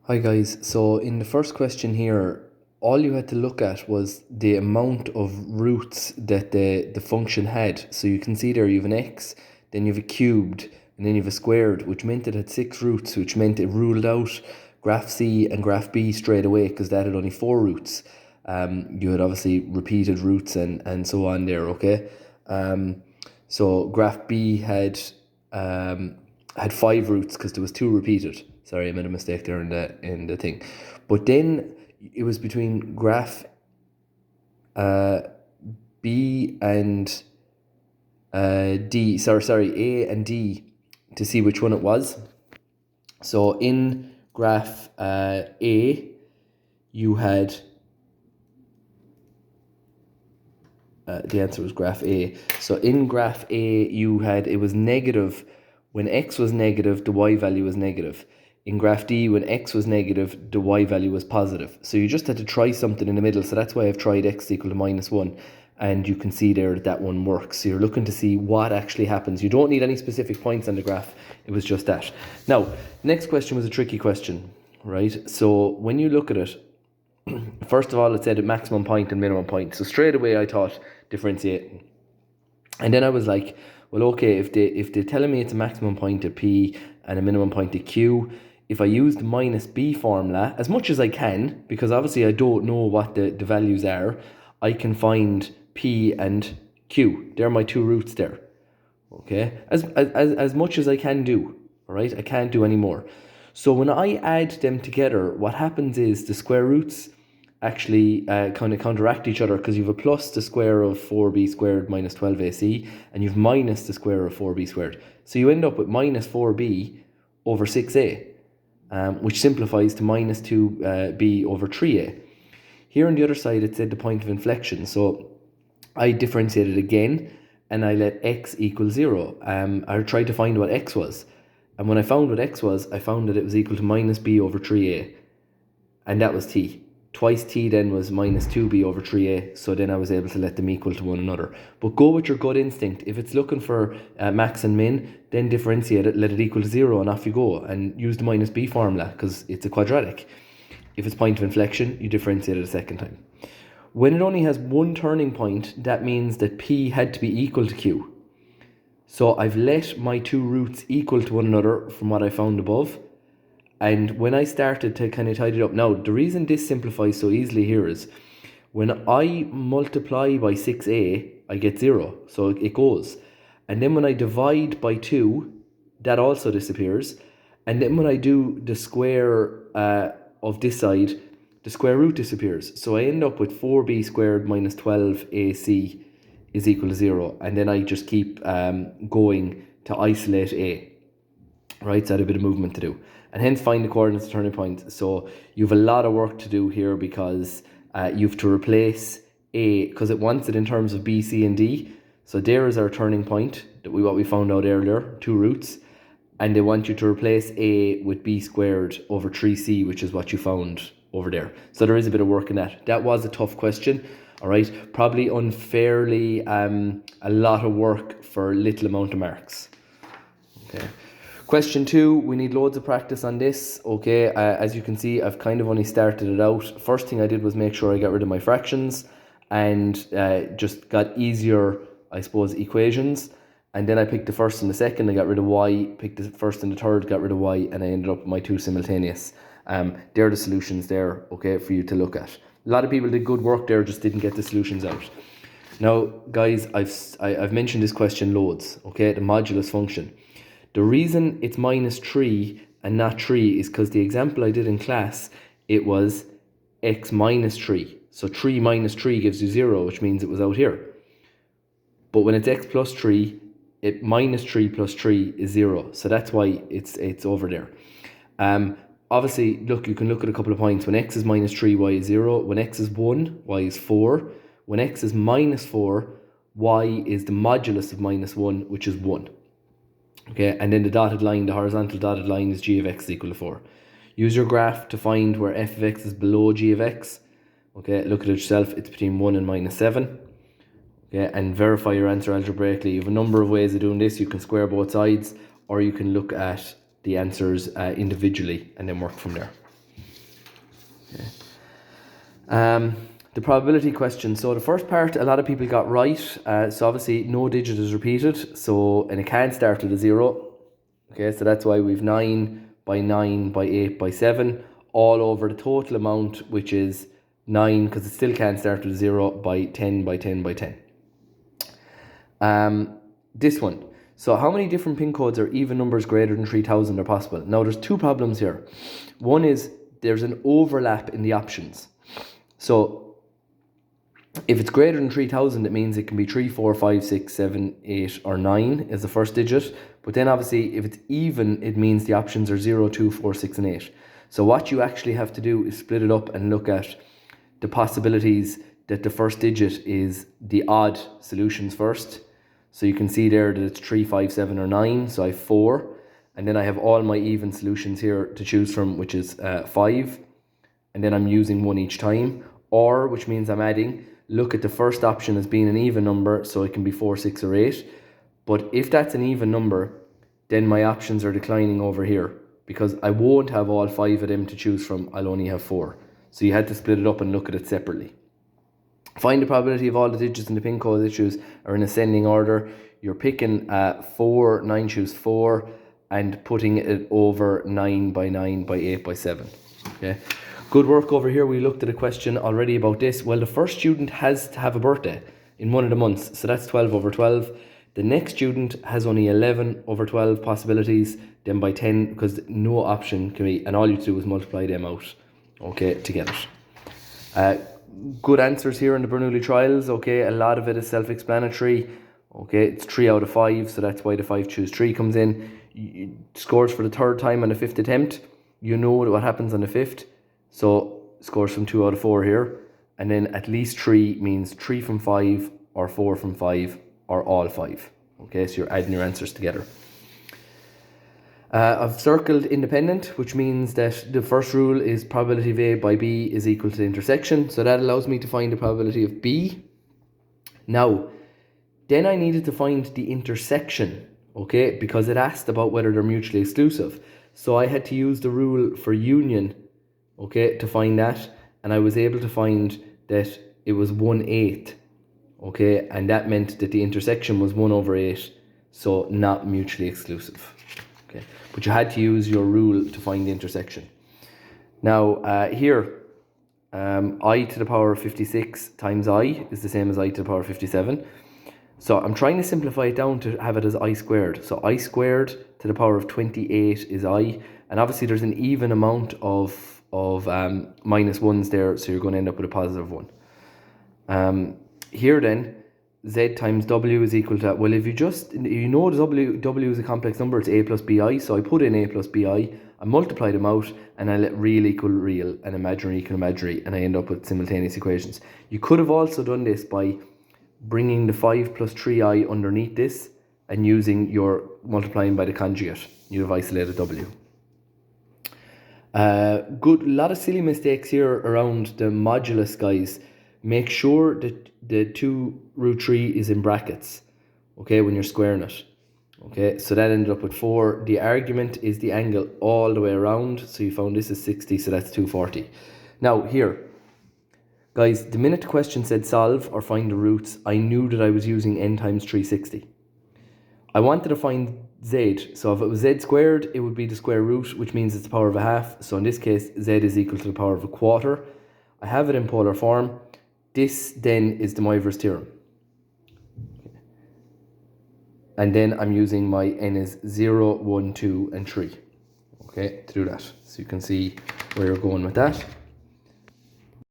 Hi guys, so in the first question here, all you had to look at was the amount of roots that the function had. So you can see there you have an x, then you have a cubed, and then you have a squared, which meant it had 6 roots, which meant it ruled out graph C and graph B straight away because that had only 4 roots. You had obviously repeated roots and so on there, okay? So graph B had 5 roots because there was 2 repeated. Sorry, I made a mistake there in the thing. But then it was between graph uh, B and D. Sorry, A and D to see which one it was. So in graph A, you had the answer was graph A. So in graph A, it was negative. When x was negative, the y value was negative. In graph D, when x was negative, the y value was positive. So you just had to try something in the middle. So that's why I've tried x equal to -1. And you can see there that one works. So you're looking to see what actually happens. You don't need any specific points on the graph. It was just that. Now, next question was a tricky question, right? So when you look at it, first of all, it said at maximum point and minimum point. So straight away I thought differentiating. And then I was like, well, okay, if they're telling me it's a maximum point at P and a minimum point at Q, if I use the minus B formula, as much as I can, because obviously I don't know what the values are, I can find P and Q. They're my 2 roots there. Okay? As much as I can do. All right? I can't do any more. So when I add them together, what happens is the square roots actually kind of counteract each other because you have a plus the square of 4b squared minus 12ac and you've minus the square of 4b squared. So you end up with minus 4b over 6a, which simplifies to minus 2b over 3a. Here on the other side, it said the point of inflection. So I differentiated again and I let x equal 0. I tried to find what x was. And when I found what x was, I found that it was equal to minus b over 3a. And that was t. Twice t then was minus 2b over 3a, so then I was able to let them equal to one another. But go with your gut instinct. If it's looking for max and min, then differentiate it, let it equal to 0, and off you go. And use the minus b formula, because it's a quadratic. If it's point of inflection, you differentiate it a second time. When it only has one turning point, that means that p had to be equal to q. So I've let my 2 roots equal to one another from what I found above. And when I started to kind of tidy it up, now the reason this simplifies so easily here is when I multiply by 6a, I get 0. So it goes. And then when I divide by 2, that also disappears. And then when I do the square of this side, the square root disappears. So I end up with 4b squared minus 12ac is equal to 0. And then I just keep going to isolate a. Right, so I had a bit of movement to do. And hence find the coordinates of turning points. So you have a lot of work to do here because you have to replace A, because it wants it in terms of B, C, and D. So there is our turning point, what we found out earlier, 2 roots. And they want you to replace A with B squared over 3C, which is what you found over there. So there is a bit of work in that. That was a tough question, all right? Probably unfairly a lot of work for little amount of marks. Okay. Question 2, we need loads of practice on this. Okay, as you can see, I've kind of only started it out. First thing I did was make sure I got rid of my fractions and just got easier, I suppose, equations. And then I picked the first and the second, I got rid of y, picked the first and the third, got rid of y, and I ended up with my 2 simultaneous. They're the solutions there, okay, for you to look at. A lot of people did good work there, just didn't get the solutions out. Now, guys, I've mentioned this question loads, okay, the modulus function. The reason it's minus 3 and not 3 is because the example I did in class, it was x minus 3. So 3 minus 3 gives you 0, which means it was out here. But when it's x plus 3, it minus 3 plus 3 is 0. So that's why it's over there. Obviously, look, you can look at a couple of points. When x is minus 3, y is 0. When x is 1, y is 4. When x is minus 4, y is the modulus of minus 1, which is 1. Okay, and then the dotted line, the horizontal dotted line is g of x is equal to 4. Use your graph to find where f of x is below g of x. Okay, look at it yourself, it's between 1 and minus 7. Okay, and verify your answer algebraically. You have a number of ways of doing this. You can square both sides, or you can look at the answers individually and then work from there. The probability question. So the first part, a lot of people got right. So obviously no digit is repeated. So, and it can't start with a 0. Okay, so that's why we've 9 by 9 by 8 by 7 all over the total amount, which is 9, because it still can't start with a 0, by 10 by 10 by 10. This one. So how many different pin codes or even numbers greater than 3000 are possible? Now there's two problems here. One is there's an overlap in the options. So if it's greater than 3000, it means it can be 3, 4, 5, 6, 7, 8 or 9 as the first digit. But then obviously if it's even, it means the options are 0, 2, 4, 6 and 8. So what you actually have to do is split it up and look at the possibilities that the first digit is the odd solutions first. So you can see there that it's 3, 5, 7 or 9. So I have 4. And then I have all my even solutions here to choose from, which is 5. And then I'm using 1 each time. Or, which means I'm adding, look at the first option as being an even number, so it can be 4, 6 or 8. But if that's an even number, then my options are declining over here, because I won't have all 5 of them to choose from, I'll only have 4. So you had to split it up and look at it separately. Find the probability of all the digits in the pin code issues are in ascending order. You're picking 4, 9 choose 4, and putting it over 9 by 9 by 8 by 7. Okay. Good work over here. We looked at a question already about this. Well, the first student has to have a birthday in one of the months, so that's 12 over 12. The next student has only 11 over 12 possibilities, then by 10, because no option can be, and all you do is multiply them out, okay, to get it. Good answers here in the Bernoulli trials, okay, a lot of it is self-explanatory, okay, it's 3 out of 5, so that's why the 5 choose 3 comes in. Scores for the third time on the 5th attempt, you know what happens on the 5th, so scores from 2 out of 4 here, and then at least 3 means 3 from 5 or 4 from 5 or all 5, okay, so you're adding your answers together. I've circled independent, which means that the first rule is probability of A by B is equal to the intersection. So that allows me to find the probability of B. Now, then I needed to find the intersection, okay, because it asked about whether they're mutually exclusive. So I had to use the rule for union, okay, to find that. And I was able to find that it was 1/8, okay, and that meant that the intersection was 1 over 8, so not mutually exclusive. Okay. But you had to use your rule to find the intersection. Now here, I to the power of 56 times I is the same as I to the power of 57. So I'm trying to simplify it down to have it as I squared. So I squared to the power of 28 is I. And obviously there's an even amount of minus ones there, so you're going to end up with a positive 1. Here then, Z times W is equal to, well, if you know W is a complex number, it's A plus BI, so I put in A plus BI, I multiply them out, and I let real equal real, and imaginary equal imaginary, and I end up with simultaneous equations. You could have also done this by bringing the 5 plus 3i underneath this, and using your multiplying by the conjugate. You'd have isolated W. Good, lot of silly mistakes here around the modulus, guys. Make sure that the 2 root 3 is in brackets, okay, when you're squaring it. Okay, so that ended up with 4. The argument is the angle all the way around, so you found this is 60, so that's 240. Now here, guys, the minute the question said solve or find the roots, I knew that I was using n times 360. I wanted to find z, so if it was z squared, it would be the square root, which means it's the power of a half. So in this case, z is equal to the power of a quarter. I have it in polar form. This then is de Moivre's theorem. And then I'm using my n is 0, 1, 2 and 3, okay, to do that. So you can see where you're going with that.